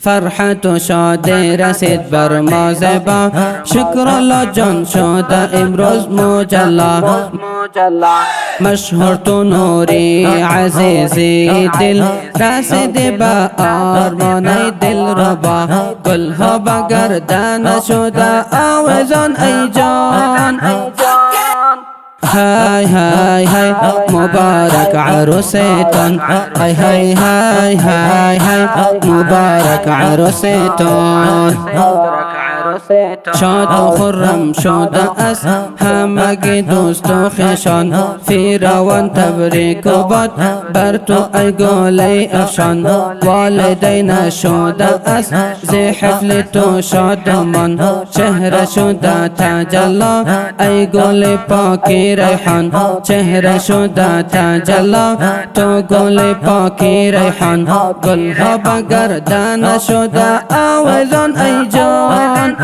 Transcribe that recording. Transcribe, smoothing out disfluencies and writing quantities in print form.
فرحت و شادی رسید بر ما زیبا، شکر الله جان شد امروز مجلا. مشهور تو نوری عزیزی دل، رسید با آرمان دل ربا. گل ها با گردن شده آویزان ای جان. هاي هاي هاي مبارك عروستون، هاي هاي هاي هاي هاي مبارك عروستون. شاد و خرم شده است همگی دوست و خویشان، فیروان تبریک و باد بر تو ای گل افشان. والدین شده است ز حفل تو شادمان، چهره شده تجلا ای گل پاکی ریحان. چهره شده تجلا تو گل پاکی ریحان. گل ها به گردن شده آویزان ای جان.